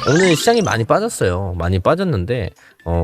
오늘 시장이 많이 빠졌어요. 많이 빠졌는데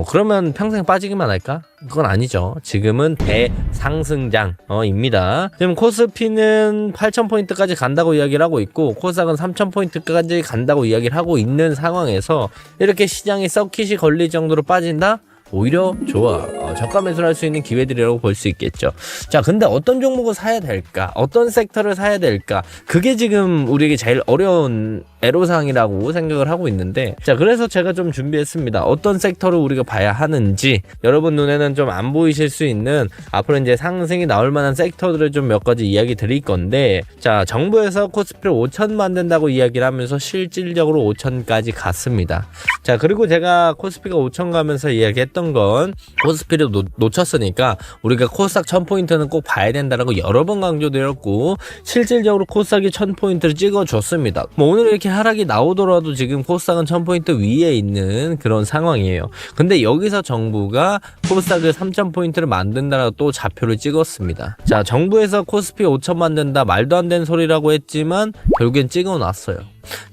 그러면 평생 빠지기만 할까? 그건 아니죠. 지금은 대상승장입니다. 지금 코스피는 8,000포인트까지 간다고 이야기를 하고 있고 코스닥은 3,000포인트까지 간다고 이야기를 하고 있는 상황에서 이렇게 시장이 서킷이 걸릴 정도로 빠진다? 오히려 좋아. 저가 매수를 할 수 있는 기회들이라고 볼 수 있겠죠. 자, 근데 어떤 종목을 사야 될까? 어떤 섹터를 사야 될까? 그게 지금 우리에게 제일 어려운 애로사항이라고 생각을 하고 있는데, 자, 그래서 제가 좀 준비했습니다. 어떤 섹터를 우리가 봐야 하는지, 여러분 눈에는 좀 안 보이실 수 있는 앞으로 이제 상승이 나올 만한 섹터들을 좀 몇 가지 이야기 드릴 건데, 자, 정부에서 코스피를 5천 만든다고 이야기를 하면서 실질적으로 5천까지 갔습니다. 자, 그리고 제가 코스피가 5천 가면서 이야기했던 건 코스피를 놓쳤으니까 우리가 코스닥 1000포인트는 꼭 봐야 된다라고 여러 번 강조드렸고 실질적으로 코스닥이 1000포인트를 찍어줬습니다. 뭐 오늘 이렇게 하락이 나오더라도 지금 코스닥은 1000포인트 위에 있는 그런 상황이에요. 근데 여기서 정부가 코스닥을 3000포인트를 만든다라고 또 좌표를 찍었습니다. 자, 정부에서 코스피 5천 만든다 말도 안 되는 소리라고 했지만 결국엔 찍어놨어요.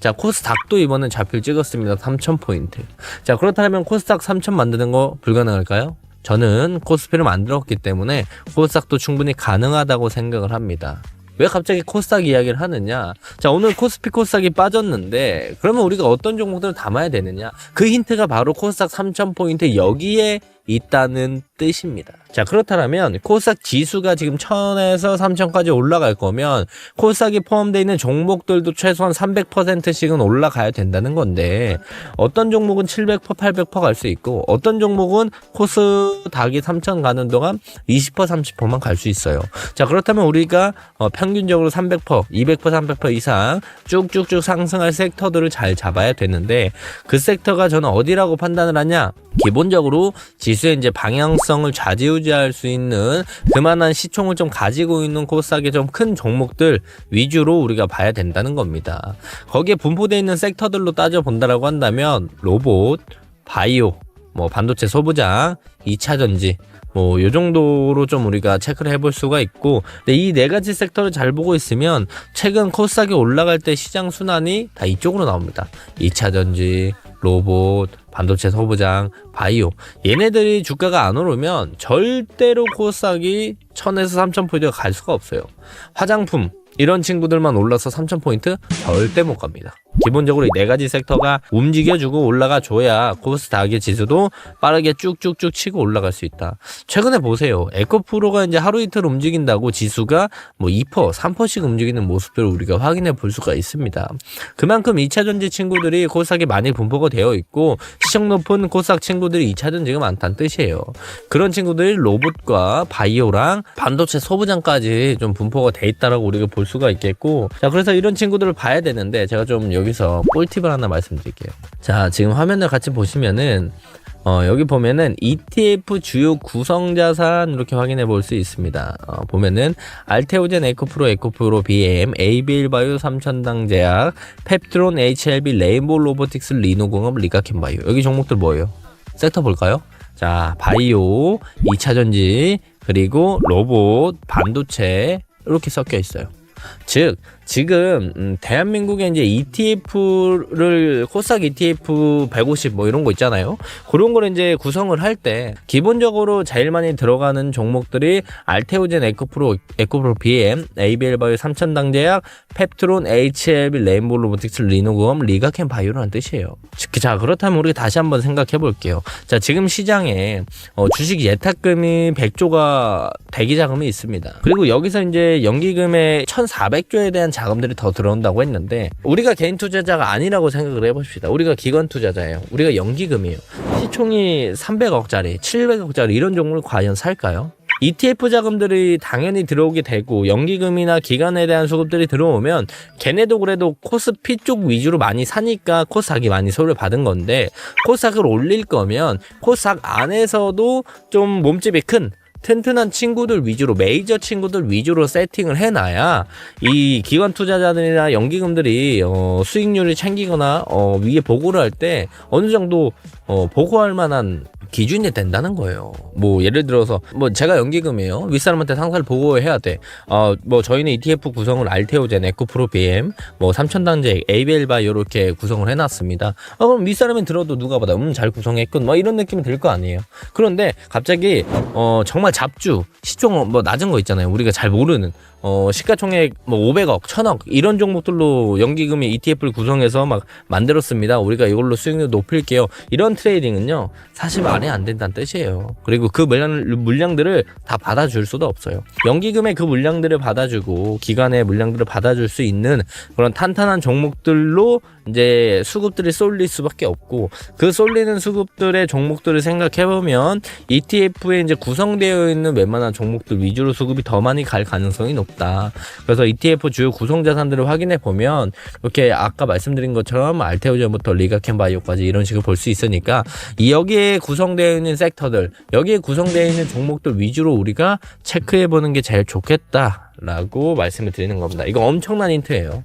자, 코스닥도 이번엔 좌표를 찍었습니다. 3000포인트. 자, 그렇다면 코스닥 3000 만드는 거 불가능할까요? 저는 코스피를 만들었기 때문에 코스닥도 충분히 가능하다고 생각을 합니다. 왜 갑자기 코스닥 이야기를 하느냐? 자, 오늘 코스닥이 빠졌는데 그러면 우리가 어떤 종목들을 담아야 되느냐? 그 힌트가 바로 코스닥 3000포인트 여기에 있다는 뜻입니다. 자, 그렇다면 코스닥 지수가 지금 1000에서 3000까지 올라갈 거면 코스닥이 포함되어 있는 종목들도 최소한 300%씩은 올라가야 된다는 건데 어떤 종목은 700%, 800% 갈 수 있고 어떤 종목은 코스닥이 3000 가는 동안 20%, 30%만 갈 수 있어요. 자, 그렇다면 우리가 평균적으로 300%, 200%, 300% 이상 쭉쭉쭉 상승할 섹터들을 잘 잡아야 되는데 그 섹터가 저는 어디라고 판단을 하냐? 기본적으로 지수의 이제 방향성을 좌지우지할 수 있는 그만한 시총을 좀 가지고 있는 코스닥의 좀 큰 종목들 위주로 우리가 봐야 된다는 겁니다. 거기에 분포되어 있는 섹터들로 따져본다라고 한다면 로봇, 바이오, 뭐 반도체 소부장, 2차전지 요 정도로 좀 우리가 체크를 해볼 수가 있고 근데 이 네 가지 섹터를 잘 보고 있으면 최근 코스닥이 올라갈 때 시장 순환이 다 이쪽으로 나옵니다. 2차전지, 로봇, 반도체 소부장, 바이오 얘네들이 주가가 안 오르면 절대로 코스닥이 1000에서 3000포인트가 갈 수가 없어요. 화장품 이런 친구들만 올라서 3000포인트 절대 못 갑니다. 기본적으로 이 네 가지 섹터가 움직여주고 올라가줘야 코스닥의 지수도 빠르게 쭉쭉쭉 치고 올라갈 수 있다. 최근에 보세요. 에코프로가 이제 하루 이틀 움직인다고 지수가 뭐 2%, 3%씩 움직이는 모습들을 우리가 확인해 볼 수가 있습니다. 그만큼 2차전지 친구들이 코스닥에 많이 분포가 되어 있고 시청 높은 코스닥 친구들이 2차전지가 많다는 뜻이에요. 그런 친구들이 로봇과 바이오랑 반도체 소부장까지 좀 분포가 돼 있다라고 우리가 볼 수가 있겠고 자, 그래서 이런 친구들을 봐야 되는데 제가 좀 여기서 꿀팁을 하나 말씀드릴게요. 자, 지금 화면을 같이 보시면은 여기 보면은 ETF 주요 구성자산 이렇게 확인해 볼 수 있습니다. 보면은 알테오젠, 에코프로 BM, ABL바이오, 삼천당제약, 펩트론, HLB, 레인보우 로보틱스, 리노공업, 리가켄바이오 여기 종목들 뭐예요? 섹터 볼까요? 자, 바이오, 2차전지, 그리고 로봇, 반도체 이렇게 섞여 있어요. 즉 지금 대한민국에 이제 ETF를 코스닥 ETF 150 뭐 이런 거 있잖아요. 그런 거를 이제 구성을 할 때 기본적으로 제일 많이 들어가는 종목들이 알테오젠, 에코프로 BM, ABL바이오, 삼천당제약, 펩트론, HLB, 레인보우 로보틱스, 리노공업, 리가켄바이오라는 뜻이에요. 자, 그렇다면 우리가 다시 한번 생각해 볼게요. 자, 지금 시장에 주식 예탁금이 100조가 대기 자금이 있습니다. 그리고 여기서 이제 연기금의 1400조에 대한 자금들이 더 들어온다고 했는데 우리가 개인 투자자가 아니라고 생각을 해봅시다. 우리가 기관 투자자예요. 우리가 연기금이에요. 시총이 300억짜리, 700억짜리 이런 종목을 과연 살까요? ETF 자금들이 당연히 들어오게 되고 연기금이나 기관에 대한 수급들이 들어오면 걔네도 그래도 코스피 쪽 위주로 많이 사니까 코스닥이 많이 소리를 받은 건데 코스닥을 올릴 거면 코스닥 안에서도 좀 몸집이 큰 튼튼한 친구들 위주로 메이저 친구들 위주로 세팅을 해놔야 이 기관 투자자들이나 연기금들이 수익률을 챙기거나 위에 보고를 할 때 어느 정도 보고할 만한 기준이 된다는 거예요. 뭐 예를 들어서 뭐 제가 연기금이에요. 윗사람한테 상사를 보고해야 돼. 뭐 저희는 ETF 구성을 알테오젠, 에코프로 BM, 뭐 삼천당제, ABL바 이렇게 구성을 해놨습니다. 그럼 윗사람이 들어도 누가 봐도 잘 구성했군. 뭐 이런 느낌이 들 거 아니에요. 그런데 갑자기 정말 잡주 시총 뭐 낮은 거 있잖아요. 우리가 잘 모르는 시가총액 뭐 500억, 1000억 이런 종목들로 연기금이 ETF를 구성해서 막 만들었습니다. 우리가 이걸로 수익률 높일게요. 이런 트레이딩은요 사실 말이 안 된다는 뜻이에요. 그리고 그 물량들을 다 받아줄 수도 없어요. 연기금의 그 물량들을 받아주고 기관의 물량들을 받아줄 수 있는 그런 탄탄한 종목들로 이제 수급들이 쏠릴 수밖에 없고, 그 쏠리는 수급들의 종목들을 생각해보면 ETF에 이제 구성되어 있는 웬만한 종목들 위주로 수급이 더 많이 갈 가능성이 높다. 그래서 ETF 주요 구성 자산들을 확인해 보면 이렇게 아까 말씀드린 것처럼 알테오젠부터 리가켄바이오까지 이런 식으로 볼 수 있으니까 여기에 구성되어 있는 섹터들, 여기에 구성되어 있는 종목들 위주로 우리가 체크해 보는 게 제일 좋겠다라고 말씀을 드리는 겁니다. 이거 엄청난 힌트예요.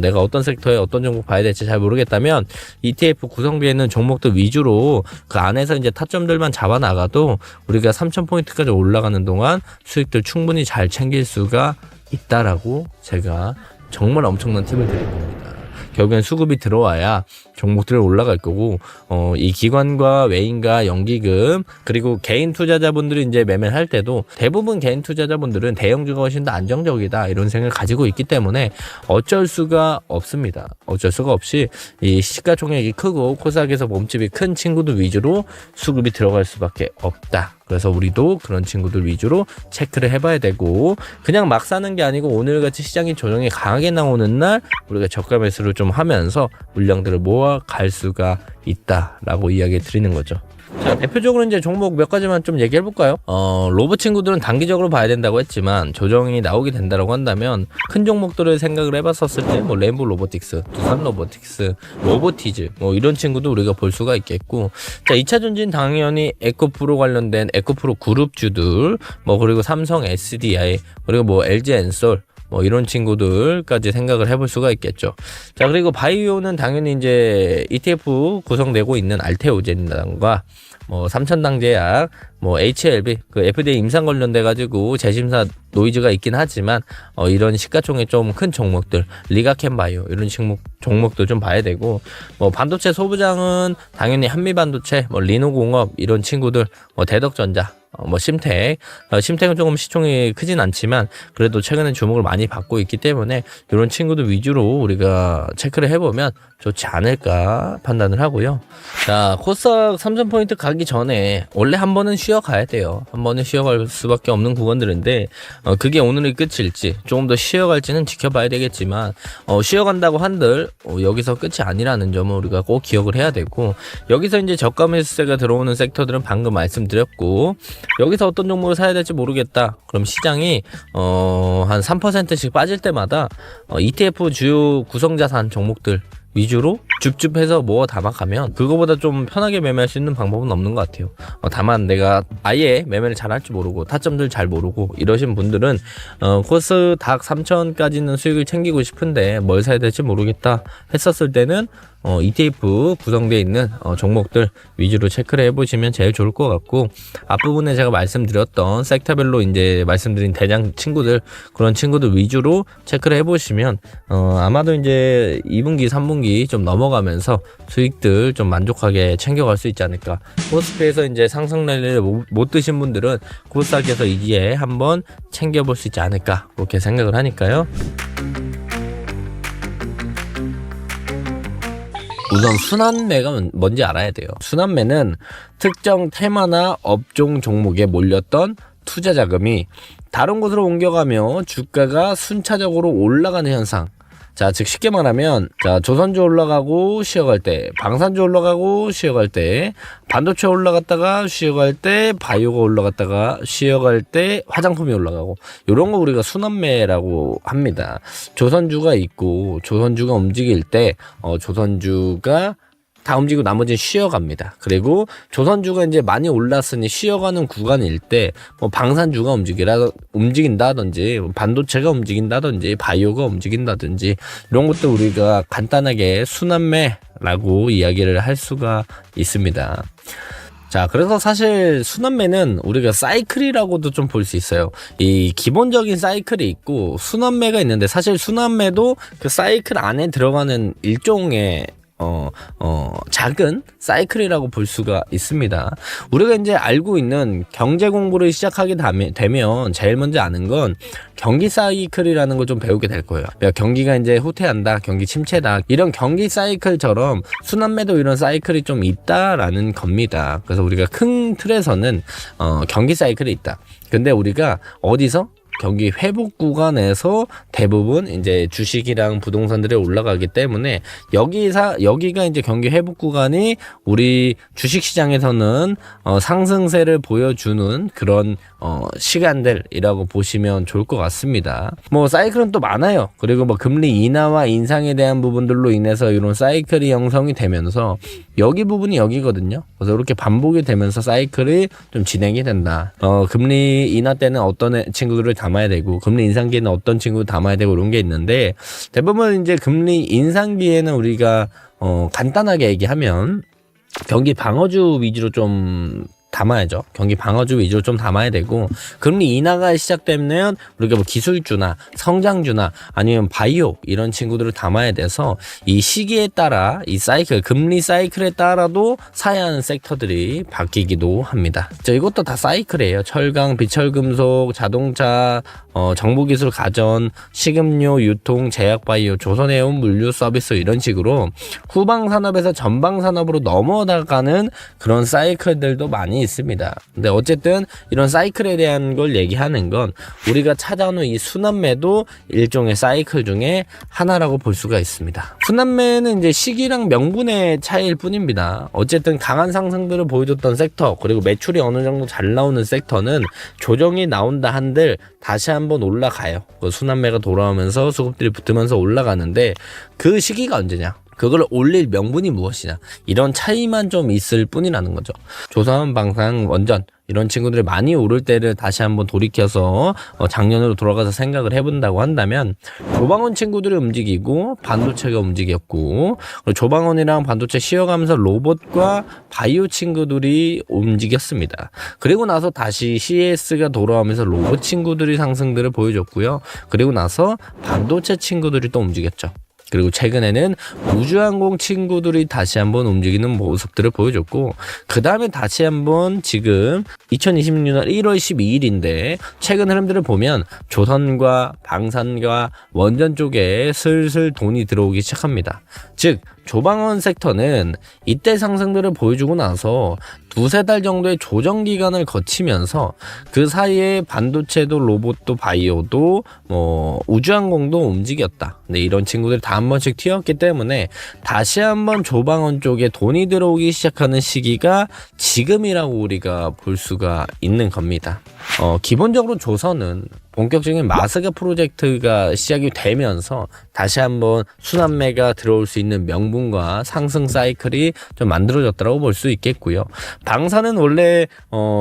내가 어떤 섹터에 어떤 종목 봐야 될지 잘 모르겠다면 ETF 구성되어 있는 종목들 위주로 그 안에서 이제 타점들만 잡아 나가도 우리가 3,000포인트까지 올라가는 동안 수익들 충분히 잘 챙길 수가 있다라고 제가 정말 엄청난 팁을 드릴 겁니다. 결국엔 수급이 들어와야 종목들이 올라갈 거고, 이 기관과 외인과 연기금 그리고 개인 투자자분들이 이제 매매를 할 때도 대부분 개인 투자자분들은 대형주가 훨씬 더 안정적이다 이런 생각을 가지고 있기 때문에 어쩔 수가 없습니다. 어쩔 수가 없이 이 시가총액이 크고 코스닥에서 몸집이 큰 친구들 위주로 수급이 들어갈 수밖에 없다. 그래서 우리도 그런 친구들 위주로 체크를 해봐야 되고, 그냥 막 사는 게 아니고 오늘같이 시장이 조정이 강하게 나오는 날 우리가 저가 매수를 좀 하면서 물량들을 모아 갈 수가 있다라고 이야기 드리는 거죠. 자, 대표적으로 이제 종목 몇 가지만 좀 얘기해 볼까요? 로봇 친구들은 단기적으로 봐야 된다고 했지만 조정이 나오게 된다고 한다면 큰 종목들을 생각을 해봤었을 때 뭐 램보 로보틱스, 두산 로보틱스, 로보티즈 뭐 이런 친구도 우리가 볼 수가 있겠고, 자 2차 전지는 당연히 에코프로 관련된 에코프로 그룹주들, 뭐 그리고 삼성 SDI, 그리고 뭐 LG 엔솔 뭐 이런 친구들까지 생각을 해볼 수가 있겠죠. 자, 그리고 바이오는 당연히 이제 ETF 구성되고 있는 알테오젠과 뭐 삼천당제약, 뭐 HLB, 그 FDA 임상 관련돼 가지고 재심사 노이즈가 있긴 하지만 이런 시가총액 좀 큰 종목들, 리가켄바이오 이런 종목도 좀 봐야 되고, 뭐 반도체 소부장은 당연히 한미반도체, 뭐 리노공업 이런 친구들, 뭐 대덕전자, 뭐 심텍은 조금 시총이 크진 않지만 그래도 최근에 주목을 많이 받고 있기 때문에 이런 친구들 위주로 우리가 체크를 해보면 좋지 않을까 판단을 하고요. 자, 코스닥 3,000포인트 가기 전에 원래 한 번은 쉬어가야 돼요. 한 번은 쉬어갈 수밖에 없는 구간들인데 그게 오늘의 끝일지 조금 더 쉬어갈지는 지켜봐야 되겠지만, 쉬어간다고 한들 여기서 끝이 아니라는 점을 우리가 꼭 기억을 해야 되고, 여기서 이제 저가 매수세가 들어오는 섹터들은 방금 말씀드렸고, 여기서 어떤 종목을 사야 될지 모르겠다. 그럼 시장이 한 3%씩 빠질 때마다 ETF 주요 구성자산 종목들 위주로 줍줍해서 모아 담아가면 그거보다 좀 편하게 매매할 수 있는 방법은 없는 것 같아요. 다만 내가 아예 매매를 잘 할 줄 모르고 타점들 잘 모르고 이러신 분들은 코스닥 3,000까지는 수익을 챙기고 싶은데 뭘 사야 될지 모르겠다 했었을 때는 ETF 구성되어 있는 종목들 위주로 체크를 해보시면 제일 좋을 것 같고, 앞부분에 제가 말씀드렸던 섹터별로 이제 말씀드린 대장 친구들, 그런 친구들 위주로 체크를 해보시면 아마도 이제 2분기, 3분기 좀 넘어가면서 수익들 좀 만족하게 챙겨갈 수 있지 않을까. 코스피에서 이제 상승 랠리를 못 드신 분들은 코스닥에서 이지에 한번 챙겨볼 수 있지 않을까 그렇게 생각을 하니까요. 우선 순환매가 뭔지 알아야 돼요. 순환매는 특정 테마나 업종 종목에 몰렸던 투자 자금이 다른 곳으로 옮겨가며 주가가 순차적으로 올라가는 현상. 자, 즉 쉽게 말하면, 자, 조선주 올라가고 쉬어갈 때, 방산주 올라가고 쉬어갈 때, 반도체 올라갔다가 쉬어갈 때, 바이오가 올라갔다가 쉬어갈 때, 화장품이 올라가고, 이런 거 우리가 순환매라고 합니다. 조선주가 있고 조선주가 움직일 때 조선주가 다 움직이고 나머지는 쉬어갑니다. 그리고 조선주가 이제 많이 올랐으니 쉬어가는 구간일 때 뭐 방산주가 움직인다든지 반도체가 움직인다든지 바이오가 움직인다든지 이런 것도 우리가 간단하게 순환매라고 이야기를 할 수가 있습니다. 자, 그래서 사실 순환매는 우리가 사이클이라고도 좀 볼 수 있어요. 이 기본적인 사이클이 있고 순환매가 있는데, 사실 순환매도 그 사이클 안에 들어가는 일종의 작은 사이클이라고 볼 수가 있습니다. 우리가 이제 알고 있는 경제 공부를 시작하게 되면 제일 먼저 아는 건 경기 사이클이라는 걸 좀 배우게 될 거예요. 그러니까 경기가 이제 후퇴한다, 경기 침체다, 이런 경기 사이클처럼 순환매도 이런 사이클이 좀 있다라는 겁니다. 그래서 우리가 큰 틀에서는 경기 사이클이 있다. 근데 우리가 어디서? 경기 회복 구간에서 대부분 이제 주식이랑 부동산들이 올라가기 때문에 여기가 이제 경기 회복 구간이 우리 주식 시장에서는 상승세를 보여주는 그런 시간들이라고 보시면 좋을 것 같습니다. 뭐 사이클은 또 많아요. 그리고 뭐 금리 인하와 인상에 대한 부분들로 인해서 이런 사이클이 형성이 되면서 여기 부분이 여기거든요. 그래서 이렇게 반복이 되면서 사이클이 좀 진행이 된다. 금리 인하 때는 어떤 친구들을 담아야 되고, 금리 인상기에는 어떤 친구를 담아야 되고, 이런 게 있는데, 대부분 이제 금리 인상기에는 우리가 간단하게 얘기하면 경기 방어주 위주로 좀 담아야죠. 경기 방어주 위주로 좀 담아야 되고, 금리 인하가 시작되면 우리가 뭐 기술주나 성장주나 아니면 바이오 이런 친구들을 담아야 돼서 이 시기에 따라 이 사이클, 금리 사이클에 따라도 사야 하는 섹터들이 바뀌기도 합니다. 이것도 다 사이클이에요. 철강, 비철금속, 자동차, 정보기술, 가전, 식음료, 유통, 제약바이오, 조선해운, 물류, 서비스, 이런 식으로 후방산업에서 전방산업으로 넘어가는 그런 사이클들도 많이 있습니다. 근데 어쨌든 이런 사이클에 대한 걸 얘기하는 건 우리가 찾아오는 이 순환매도 일종의 사이클 중에 하나라고 볼 수가 있습니다. 순환매는 이제 시기랑 명분의 차이일 뿐입니다. 어쨌든 강한 상승들을 보여줬던 섹터, 그리고 매출이 어느 정도 잘 나오는 섹터는 조정이 나온다 한들 다시 한번 올라가요. 그 순환매가 돌아오면서 수급들이 붙으면서 올라가는데, 그 시기가 언제냐? 그걸 올릴 명분이 무엇이냐, 이런 차이만 좀 있을 뿐이라는 거죠. 조선, 방산, 원전 이런 친구들이 많이 오를 때를 다시 한번 돌이켜서 작년으로 돌아가서 생각을 해본다고 한다면, 조방원 친구들이 움직이고 반도체가 움직였고, 조방원이랑 반도체 쉬어가면서 로봇과 바이오 친구들이 움직였습니다. 그리고 나서 다시 CS가 돌아오면서 로봇 친구들이 상승들을 보여줬고요. 그리고 나서 반도체 친구들이 또 움직였죠. 그리고 최근에는 우주항공 친구들이 다시 한번 움직이는 모습들을 보여줬고, 그 다음에 다시 한번 지금 2026년 1월 12일인데 최근 흐름들을 보면 조선과 방산과 원전 쪽에 슬슬 돈이 들어오기 시작합니다. 즉 조방원 섹터는 이때 상승들을 보여주고 나서 두세 달 정도의 조정 기간을 거치면서 그 사이에 반도체도 로봇도 바이오도 뭐 우주항공도 움직였다. 근데 이런 친구들이 다 한 번씩 튀었기 때문에 다시 한번 조방원 쪽에 돈이 들어오기 시작하는 시기가 지금이라고 우리가 볼 수가 있는 겁니다. 기본적으로 조선은 본격적인 마스가 프로젝트가 시작이 되면서 다시 한번 순환매가 들어올 수 있는 명분과 상승 사이클이 좀 만들어졌다고 볼 수 있겠고요. 방사는 원래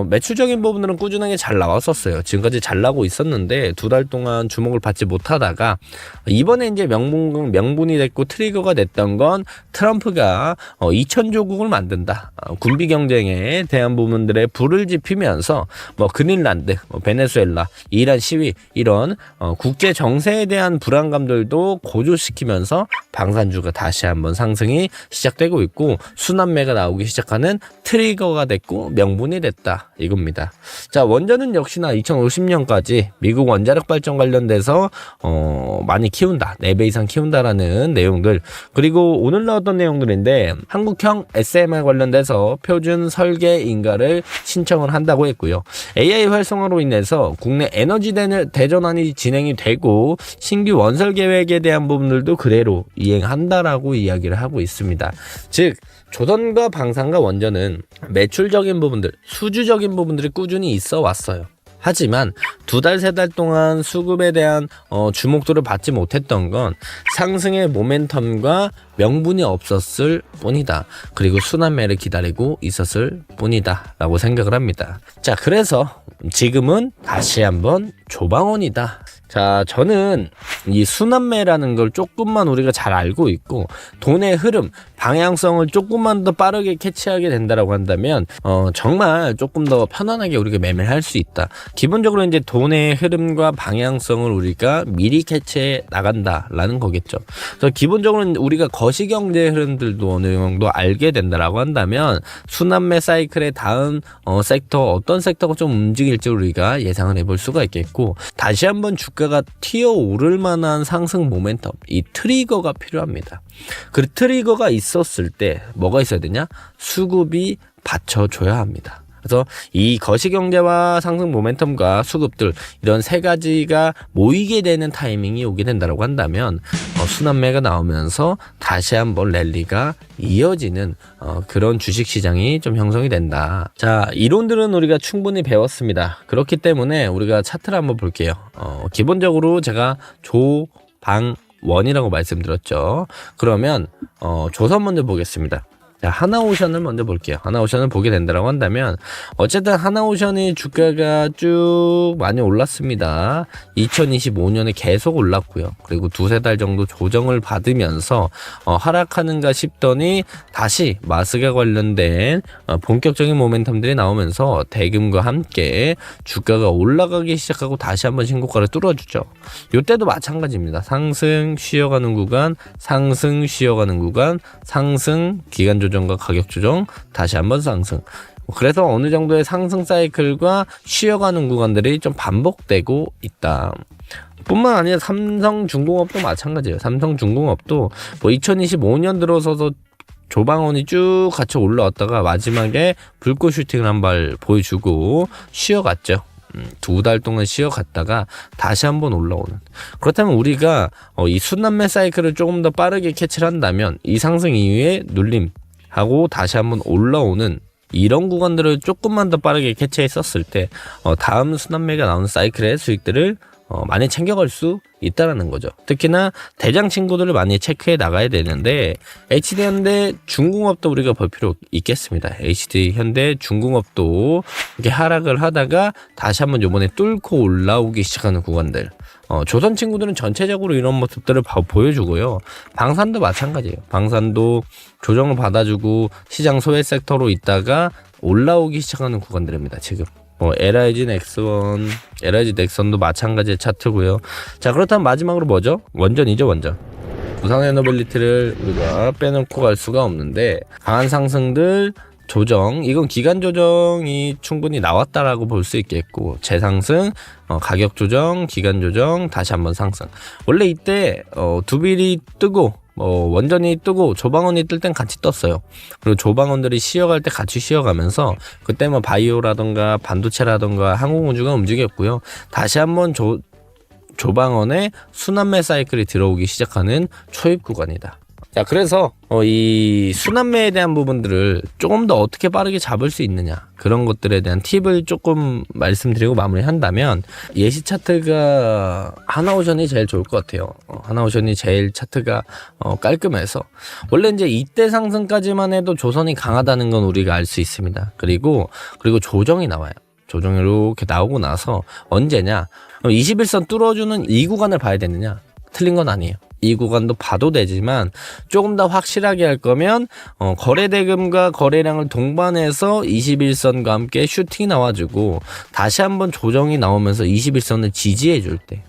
매출적인 부분들은 꾸준하게 잘 나왔었어요. 지금까지 잘 나고 있었는데 두 달 동안 주목을 받지 못하다가 이번에 이제 명분이 됐고 트리거가 됐던 건 트럼프가 2000조국을 만든다, 군비 경쟁에 대한 부분들에 불을 지피면서 뭐 그린란드, 베네수엘라, 이란 시위, 이런 국제 정세에 대한 불안감들도 고조시키면서 방산주가 다시 한번 상승이 시작되고 있고, 순환매가 나오기 시작하는 트리거가 됐고 명분이 됐다, 이겁니다. 자, 원전은 역시나 2050년까지 미국 원자력 발전 관련돼서 많이 키운다, 4배 이상 키운다라는 내용들, 그리고 오늘 나왔던 내용들인데 한국형 SMR 관련돼서 표준 설계 인가를 신청을 한다고 했고요. AI 활성화로 인해서 국내 에너지 대전환이 진행이 되고 신규 원설 계획에 대한 부분들도 그대로 이행한다라고 이야기를 하고 있습니다. 즉 조선과 방산과 원전은 매출적인 부분들, 수주적인 부분들이 꾸준히 있어 왔어요. 하지만 두 달, 세 달 동안 수급에 대한 주목도를 받지 못했던 건 상승의 모멘텀과 명분이 없었을 뿐이다. 그리고 순환매를 기다리고 있었을 뿐이다 라고 생각을 합니다. 자, 그래서 지금은 다시 한번 조방원이다, 자, 저는 이 순환매라는 걸 조금만 우리가 잘 알고 있고 돈의 흐름, 방향성을 조금만 더 빠르게 캐치하게 된다라고 한다면 정말 조금 더 편안하게 우리가 매매를 할 수 있다. 기본적으로 이제 돈의 흐름과 방향성을 우리가 미리 캐치해 나간다라는 거겠죠. 그래서 기본적으로 우리가 거시경제 흐름들도 어느 정도 알게 된다라고 한다면 순환매 사이클의 다음 섹터 어떤 섹터가 좀 움직일지 우리가 예상을 해볼 수가 있겠고 다시 한번 주가가 튀어 오를 만한 상승 모멘텀 이 트리거가 필요합니다. 그 트리거가 있었을 때 뭐가 있어야 되냐? 수급이 받쳐줘야 합니다. 그래서 이 거시경제와 상승 모멘텀과 수급들 이런 세 가지가 모이게 되는 타이밍이 오게 된다고 한다면 순환매가 나오면서 다시 한번 랠리가 이어지는 그런 주식시장이 좀 형성이 된다. 자, 이론들은 우리가 충분히 배웠습니다. 그렇기 때문에 우리가 차트를 한번 볼게요. 기본적으로 제가 조방원이라고 말씀드렸죠. 그러면 조선 먼저 보겠습니다. 자, 하나오션을 먼저 볼게요. 하나오션을 보게 된다고 한다면 어쨌든 하나오션이 주가가 쭉 많이 올랐습니다. 2025년에 계속 올랐고요. 그리고 두세 달 정도 조정을 받으면서 하락하는가 싶더니 다시 마스가 관련된 본격적인 모멘텀들이 나오면서 대금과 함께 주가가 올라가기 시작하고 다시 한번 신고가를 뚫어주죠. 이때도 마찬가지입니다. 상승 쉬어가는 구간, 상승 쉬어가는 구간, 상승 기간 조정과 가격 조정, 다시 한번 상승. 그래서 어느 정도의 상승 사이클과 쉬어가는 구간들이 좀 반복되고 있다. 뿐만 아니라 삼성중공업도 마찬가지예요. 삼성중공업도 뭐 2025년 들어서서 조방원이 쭉 같이 올라왔다가 마지막에 불꽃 슈팅을 한 발 보여주고 쉬어갔죠. 두 달 동안 쉬어갔다가 다시 한번 올라오는. 그렇다면 우리가 이 순환매 사이클을 조금 더 빠르게 캐치를 한다면 이 상승 이후에 눌림하고 다시 한번 올라오는 이런 구간들을 조금만 더 빠르게 캐치했었을 때 다음 순환매가 나오는 사이클의 수익들을 많이 챙겨갈 수 있다라는 거죠. 특히나 대장 친구들을 많이 체크해 나가야 되는데 HD현대 중공업도 우리가 볼 필요 있겠습니다. HD현대 중공업도 이렇게 하락을 하다가 다시 한번 요번에 뚫고 올라오기 시작하는 구간들. 조선 친구들은 전체적으로 이런 모습들을 보여주고요. 방산도 마찬가지예요. 방산도 조정을 받아주고 시장 소외 섹터로 있다가 올라오기 시작하는 구간들입니다. 지금. LIG 넥슨, LIG 넥슨도 마찬가지의 차트고요. 자, 그렇다면 마지막으로 뭐죠? 원전이죠, 원전. 부산에너빌리티를 우리가 빼놓고 갈 수가 없는데 강한 상승들 조정, 이건 기간 조정이 충분히 나왔다라고 볼 수 있겠고 재상승, 가격 조정, 기간 조정, 다시 한번 상승. 원래 이때 두빌이 뜨고 원전이 뜨고 조방원이 뜰 땐 같이 떴어요. 그리고 조방원들이 쉬어갈 때 같이 쉬어가면서 그때 뭐 바이오라던가 반도체라던가 항공우주가 움직였고요. 다시 한번 조방원의 순환매 사이클이 들어오기 시작하는 초입 구간이다. 자, 그래서 이 순환매에 대한 부분들을 조금 더 어떻게 빠르게 잡을 수 있느냐, 그런 것들에 대한 팁을 조금 말씀드리고 마무리한다면 예시 차트가 하나오션이 제일 좋을 것 같아요. 하나오션이 제일 차트가 깔끔해서 원래 이제 이때 상승까지만 해도 조선이 강하다는 건 우리가 알 수 있습니다. 그리고 조정이 나와요. 조정이 이렇게 나오고 나서 언제냐, 21선 뚫어주는 이 구간을 봐야 되느냐? 틀린 건 아니에요. 이 구간도 봐도 되지만 조금 더 확실하게 할 거면 거래대금과 거래량을 동반해서 21선과 함께 슈팅이 나와주고 다시 한번 조정이 나오면서 21선을 지지해 줄 때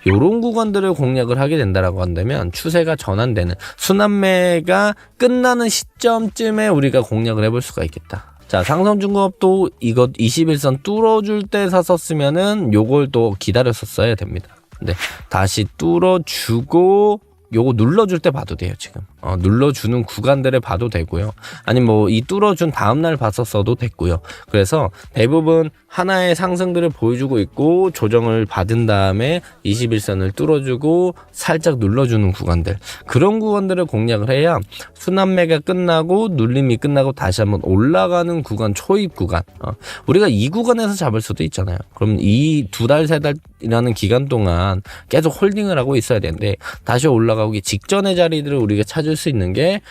요런 구간들을 공략을 하게 된다라고 한다면 추세가 전환되는 순환매가 끝나는 시점쯤에 우리가 공략을 해볼 수가 있겠다. 자, 삼성중공업도 이거 21선 뚫어줄 때 샀었으면은 요걸 또 기다렸었어야 됩니다. 근데 다시 뚫어주고 요거 눌러줄 때 봐도 돼요. 지금 눌러주는 구간들을 봐도 되고요. 아니 뭐 이 뚫어준 다음날 봤었어도 됐고요. 그래서 대부분 하나의 상승들을 보여주고 있고 조정을 받은 다음에 21선을 뚫어주고 살짝 눌러주는 구간들, 그런 구간들을 공략을 해야 순환매가 끝나고 눌림이 끝나고 다시 한번 올라가는 구간, 초입 구간, 우리가 이 구간에서 잡을 수도 있잖아요. 그럼 이 두 달, 세 달이라는 기간 동안 계속 홀딩을 하고 있어야 되는데 다시 올라가기 직전의 자리들을 우리가 찾을 해줄 수 있는 게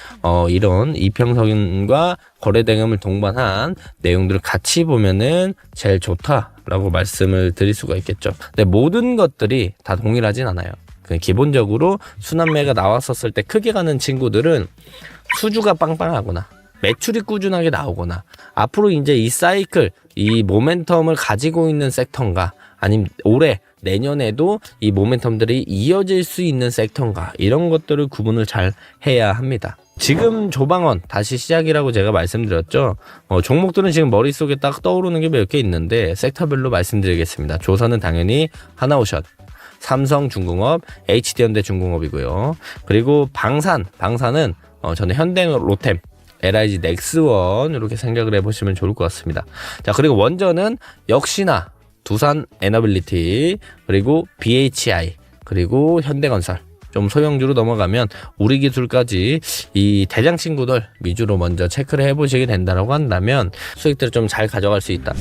이런 이평선과 거래 대금을 동반한 내용들을 같이 보면은 제일 좋다라고 말씀을 드릴 수가 있겠죠. 근데 모든 것들이 다 동일하진 않아요. 기본적으로 순환매가 나왔었을 때 크게 가는 친구들은 수주가 빵빵하거나 매출이 꾸준하게 나오거나 앞으로 이제 이 사이클, 이 모멘텀을 가지고 있는 섹터인가, 아니면 올해 내년에도 이 모멘텀들이 이어질 수 있는 섹터인가, 이런 것들을 구분을 잘 해야 합니다. 지금 조방원 다시 시작이라고 제가 말씀드렸죠. 종목들은 지금 머릿속에 딱 떠오르는 게 몇 개 있는데 섹터별로 말씀드리겠습니다. 조선은 당연히 하나오션, 삼성중공업, HD현대중공업이고요. 그리고 방산은 저는 현대로템, LIG 넥스원 이렇게 생각을 해보시면 좋을 것 같습니다. 자, 그리고 원전은 역시나 두산 에너빌리티, 그리고 BHI, 그리고 현대건설. 좀 소형주로 넘어가면 우리기술까지 이 대장 친구들 위주로 먼저 체크를 해보시게 된다라고 한다면 수익들을 좀 잘 가져갈 수 있다.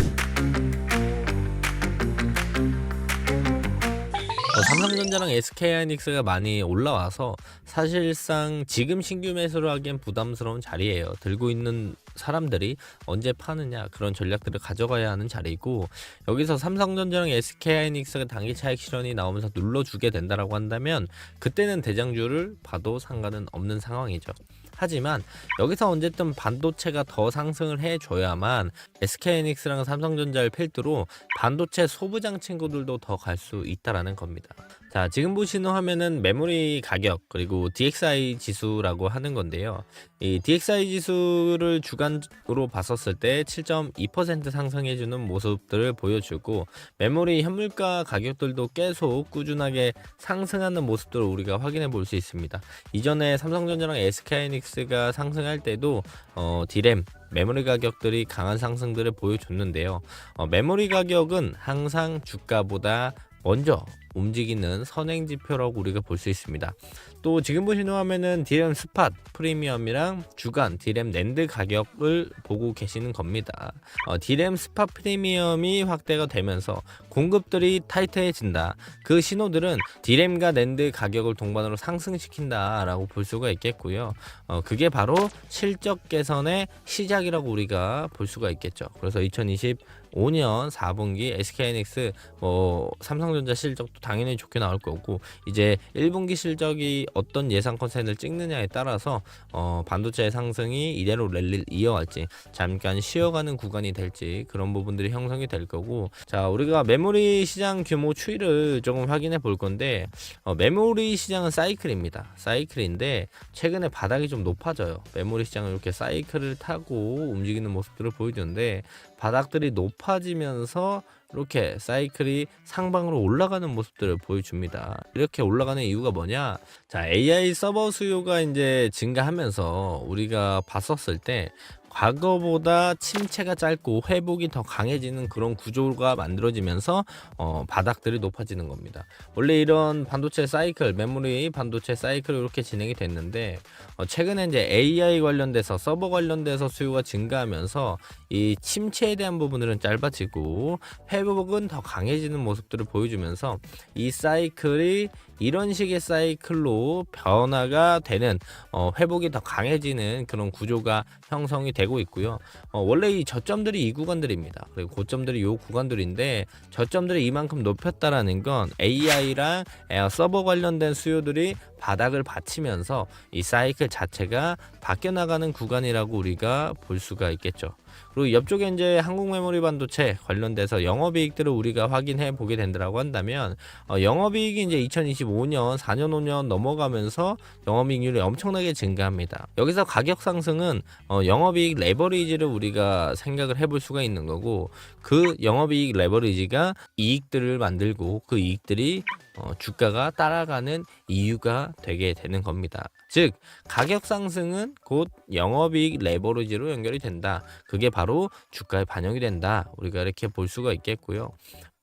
삼성전자랑 SK하이닉스가 많이 올라와서 사실상 지금 신규 매수를 하기엔 부담스러운 자리예요. 들고 있는 사람들이 언제 파느냐, 그런 전략들을 가져가야 하는 자리고, 여기서 삼성전자랑 SK하이닉스가 단기 차익 실현이 나오면서 눌러주게 된다라고 한다면 그때는 대장주를 봐도 상관은 없는 상황이죠. 하지만 여기서 어쨌든 반도체가 더 상승을 해줘야만 SK하이닉스랑 삼성전자를 필두로 반도체 소부장 친구들도 더 갈 수 있다라는 겁니다. 자, 지금 보시는 화면은 메모리 가격 그리고 DXI 지수라고 하는 건데요. 이 DXI 지수를 주간으로 봤었을 때 7.2% 상승해주는 모습들을 보여주고, 메모리 현물가 가격들도 계속 꾸준하게 상승하는 모습들을 우리가 확인해 볼 수 있습니다. 이전에 삼성전자랑 SK하이닉스가 상승할 때도 디램 메모리 가격들이 강한 상승들을 보여줬는데요. 메모리 가격은 항상 주가보다 먼저 움직이는 선행지표라고 우리가 볼 수 있습니다. 또 지금 보시는 화면은 디램 스팟 프리미엄이랑 주간 디램 낸드 가격을 보고 계시는 겁니다. 디램 스팟 프리미엄이 확대가 되면서 공급들이 타이트해진다. 그 신호들은 디램과 낸드 가격을 동반으로 상승시킨다 라고 볼 수가 있겠고요. 그게 바로 실적 개선의 시작이라고 우리가 볼 수가 있겠죠. 그래서 2025년 4분기 SK하이닉스 삼성전자 실적도 당연히 좋게 나올 거고, 이제 1분기 실적이 어떤 예상 컨센을 찍느냐에 따라서 반도체의 상승이 이대로 랠리를 이어갈지 잠깐 쉬어가는 구간이 될지 그런 부분들이 형성이 될 거고, 자, 우리가 메모리 시장 규모 추이를 조금 확인해 볼 건데, 메모리 시장은 사이클입니다. 사이클인데 최근에 바닥이 좀 높아져요. 메모리 시장은 이렇게 사이클을 타고 움직이는 모습들을 보여주는데, 바닥들이 높아지면서 이렇게 사이클이 상방으로 올라가는 모습들을 보여줍니다. 이렇게 올라가는 이유가 뭐냐? 자, AI 서버 수요가 이제 증가하면서 우리가 봤었을 때 과거보다 침체가 짧고 회복이 더 강해지는 그런 구조가 만들어지면서 바닥들이 높아지는 겁니다. 원래 이런 반도체 사이클, 메모리 반도체 사이클이 이렇게 진행이 됐는데, 최근에 이제 AI 관련돼서 서버 관련돼서 수요가 증가하면서 이 침체에 대한 부분들은 짧아지고 회복은 더 강해지는 모습들을 보여주면서 이 사이클이 이런 식의 사이클로 변화가 되는 회복이 더 강해지는 그런 구조가 형성이 되고 있고요. 원래 이 저점들이 이 구간들입니다. 그리고 고점들이 이 구간들인데, 저점들이 이만큼 높였다라는 건 AI랑 서버 관련된 수요들이 바닥을 받치면서 이 사이클 자체가 바뀌어 나가는 구간이라고 우리가 볼 수가 있겠죠. 그리고 옆쪽에 이제 한국 메모리 반도체 관련돼서 영업이익들을 우리가 확인해 보게 된다고 한다면, 영업이익이 이제 2025년 4년 5년 넘어가면서 영업이익률이 엄청나게 증가합니다. 여기서 가격 상승은 영업이익 레버리지를 우리가 생각을 해볼 수가 있는 거고, 그 영업이익 레버리지가 이익들을 만들고 그 이익들이 주가가 따라가는 이유가 되게 되는 겁니다. 즉, 가격 상승은 곧 영업이익 레버리지로 연결이 된다. 그게 바로 주가에 반영이 된다. 우리가 이렇게 볼 수가 있겠고요.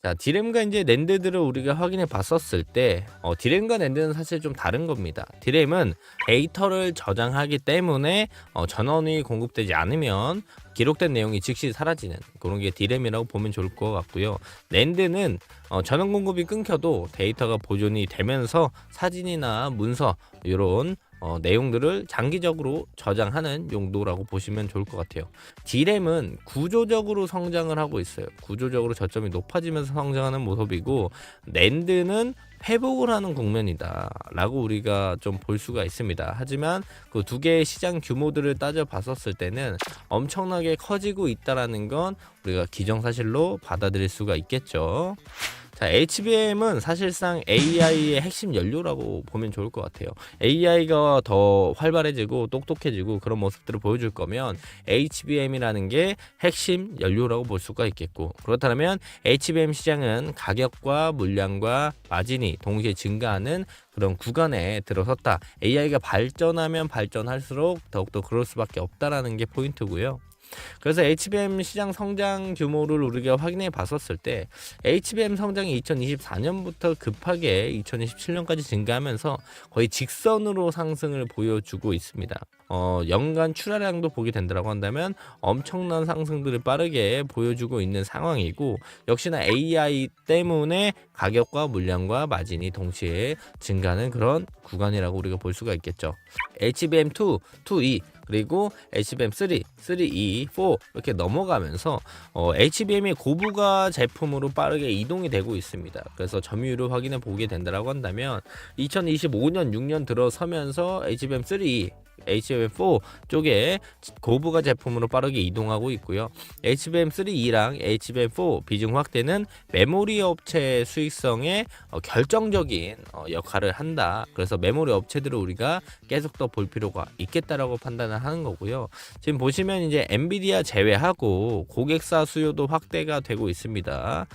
자, 디램과 이제 낸드들을 우리가 확인해 봤었을 때, 디램과 낸드는 사실 좀 다른 겁니다. 디램은 데이터를 저장하기 때문에 전원이 공급되지 않으면 기록된 내용이 즉시 사라지는 그런 게 디램이라고 보면 좋을 것 같고요. 낸드는 전원 공급이 끊겨도 데이터가 보존이 되면서 사진이나 문서 이런 내용들을 장기적으로 저장하는 용도라고 보시면 좋을 것 같아요. D램은 구조적으로 성장을 하고 있어요. 구조적으로 저점이 높아지면서 성장하는 모습이고, 낸드는 회복을 하는 국면이다 라고 우리가 좀 볼 수가 있습니다. 하지만 그 두 개의 시장 규모들을 따져 봤었을 때는 엄청나게 커지고 있다라는 건 우리가 기정사실로 받아들일 수가 있겠죠. 자, HBM은 사실상 AI의 핵심 연료라고 보면 좋을 것 같아요. AI가 더 활발해지고 똑똑해지고 그런 모습들을 보여줄 거면 HBM이라는 게 핵심 연료라고 볼 수가 있겠고, 그렇다면 HBM 시장은 가격과 물량과 마진이 동시에 증가하는 그런 구간에 들어섰다. AI가 발전하면 발전할수록 더욱더 그럴 수밖에 없다라는 게 포인트고요. 그래서 HBM 시장 성장 규모를 우리가 확인해 봤었을 때 HBM 성장이 2024년부터 급하게 2027년까지 증가하면서 거의 직선으로 상승을 보여주고 있습니다. 연간 출하량도 보게 된다고 한다면 엄청난 상승들을 빠르게 보여주고 있는 상황이고, 역시나 AI 때문에 가격과 물량과 마진이 동시에 증가하는 그런 구간이라고 우리가 볼 수가 있겠죠. HBM2, 2E 그리고 HBM3, 3E, 4 이렇게 넘어가면서 HBM이 고부가 제품으로 빠르게 이동이 되고 있습니다. 그래서 점유율을 확인해 보게 된다고 한다면 2025년 6년 들어서면서 HBM3, HBM4 쪽에 고부가 제품으로 빠르게 이동하고 있고요. HBM3E랑 HBM4 비중 확대는 메모리 업체 수익성에 결정적인 역할을 한다. 그래서 메모리 업체들을 우리가 계속 더 볼 필요가 있겠다라고 판단을 하는 거고요. 지금 보시면 이제 엔비디아 제외하고 고객사 수요도 확대가 되고 있습니다.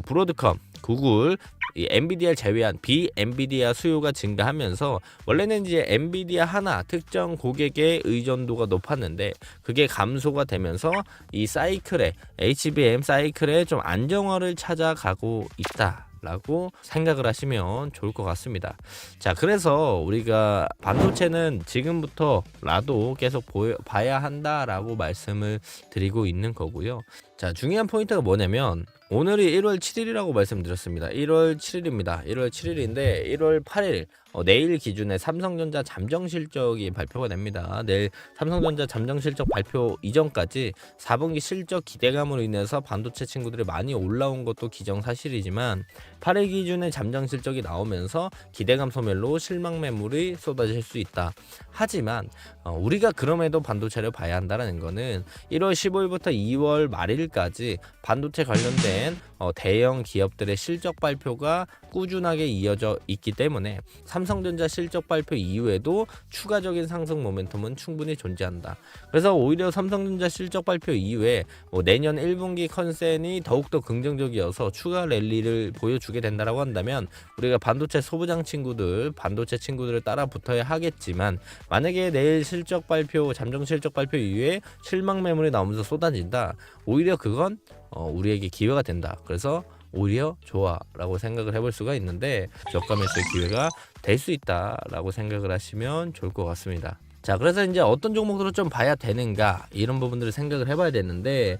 브로드컴, 구글, 이 엔비디아를 제외한 비엔비디아 수요가 증가하면서 원래는 이제 엔비디아 하나 특정 고객의 의존도가 높았는데 그게 감소가 되면서 이 사이클에 HBM 사이클에 좀 안정화를 찾아가고 있다 라고 생각을 하시면 좋을 것 같습니다. 자, 그래서 우리가 반도체는 지금부터라도 계속 봐야 한다라고 말씀을 드리고 있는 거고요. 자, 중요한 포인트가 뭐냐면 오늘이 1월 7일이라고 말씀드렸습니다. 1월 7일입니다. 1월 7일인데 1월 8일 내일 기준에 삼성전자 잠정 실적이 발표가 됩니다. 내일 삼성전자 잠정 실적 발표 이전까지 4분기 실적 기대감으로 인해서 반도체 친구들이 많이 올라온 것도 기정사실이지만 8일 기준에 잠정 실적이 나오면서 기대감 소멸로 실망 매물이 쏟아질 수 있다. 하지만 우리가 그럼에도 반도체를 봐야 한다는 거는 1월 15일부터 2월 말일까지 반도체 관련된 대형 기업들의 실적 발표가 꾸준하게 이어져 있기 때문에 삼성전자 실적 발표 이후에도 추가적인 상승 모멘텀은 충분히 존재한다. 그래서 오히려 삼성전자 실적 발표 이후에 내년 1분기 컨센이 더욱더 긍정적이어서 추가 랠리를 보여주게 된다고 한다면 우리가 반도체 소부장 친구들, 반도체 친구들을 따라 붙어야 하겠지만 만약에 내일 실적 발표, 잠정 실적 발표 이후에 실망 매물이 나오면서 쏟아진다. 오히려 그건 우리에게 기회가 된다. 그래서 오히려 좋아라고 생각을 해볼 수가 있는데 저가 매수의 기회가 될 수 있다라고 생각을 하시면 좋을 것 같습니다. 자, 그래서 이제 어떤 종목들을 좀 봐야 되는가 이런 부분들을 생각을 해봐야 되는데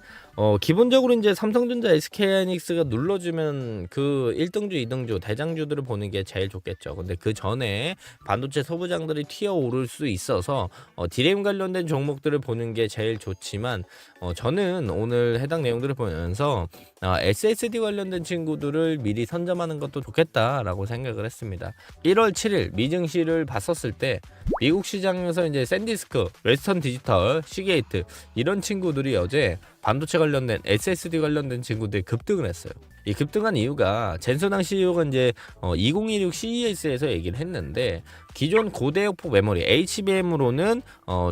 기본적으로 이제 삼성전자, SK하이닉스가 눌러주면 그 1등주, 2등주, 대장주들을 보는 게 제일 좋겠죠. 근데 그 전에 반도체 소부장들이 튀어오를 수 있어서 디램 관련된 종목들을 보는 게 제일 좋지만 저는 오늘 해당 내용들을 보면서 SSD 관련된 친구들을 미리 선점하는 것도 좋겠다라고 생각을 했습니다. 1월 7일 미증시를 봤었을 때 미국 시장에서 이제 샌디스크, 웨스턴 디지털, 시게이트 이런 친구들이 어제 반도체 관련된 SSD 관련된 친구들이 급등을 했어요. 이 급등한 이유가 젠소낭 CEO가 이제 2016 CES에서 얘기를 했는데 기존 고대역폭 메모리 HBM으로는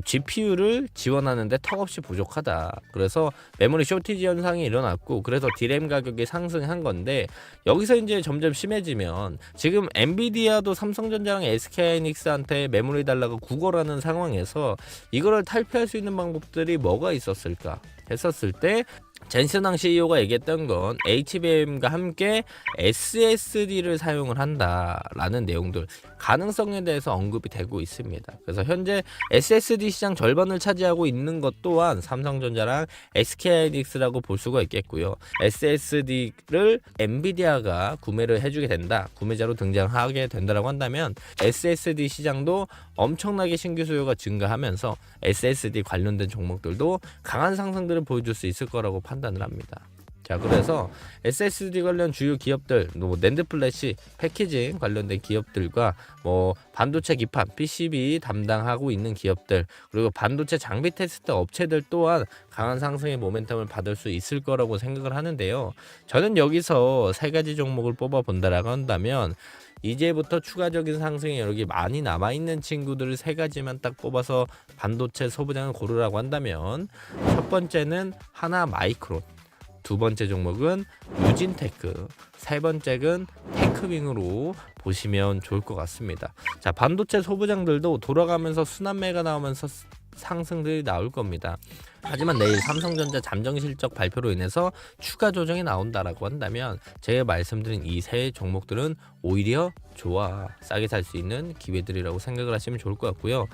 GPU를 지원하는데 턱없이 부족하다. 그래서 메모리 쇼티지 현상이 일어났고 그래서 디램 가격이 상승한 건데 여기서 이제 점점 심해지면 지금 엔비디아도 삼성전자랑 SK하이닉스한테 메모리 달라고 구걸하는 상황에서 이거를 탈피할 수 있는 방법들이 뭐가 있었을까 했었을 때 젠슨왕 CEO가 얘기했던 건 HBM과 함께 SSD를 사용을 한다라는 내용들 가능성에 대해서 언급이 되고 있습니다. 그래서 현재 SSD 시장 절반을 차지하고 있는 것 또한 삼성전자랑 SK하이닉스라고 볼 수가 있겠고요. SSD를 엔비디아가 구매를 해주게 된다, 구매자로 등장하게 된다라고 한다면 SSD 시장도 엄청나게 신규 수요가 증가하면서 SSD 관련된 종목들도 강한 상승들을 보여줄 수 있을 거라고 판단을 합니다. 자, 그래서 SSD 관련 주요 기업들, 낸드 플래시, 패키징 관련된 기업들과 반도체 기판, PCB 담당하고 있는 기업들, 그리고 반도체 장비 테스트 업체들 또한 강한 상승의 모멘텀을 받을 수 있을 거라고 생각을 하는데요. 저는 여기서 세 가지 종목을 뽑아 본다라고 한다면 이제부터 추가적인 상승의 여력이 많이 남아있는 친구들을 세 가지만 딱 뽑아서 반도체 소부장을 고르라고 한다면 첫 번째는 하나 마이크론, 두 번째 종목은 유진테크, 세 번째는 테크윙으로 보시면 좋을 것 같습니다. 자, 반도체 소부장들도 돌아가면서 순환매가 나오면서 상승들이 나올 겁니다. 하지만 내일 삼성전자 잠정 실적 발표로 인해서 추가 조정이 나온다라고 한다면 제가 말씀드린 이 세 종목들은 오히려 좋아, 싸게 살 수 있는 기회들이라고 생각을 하시면 좋을 것 같고요.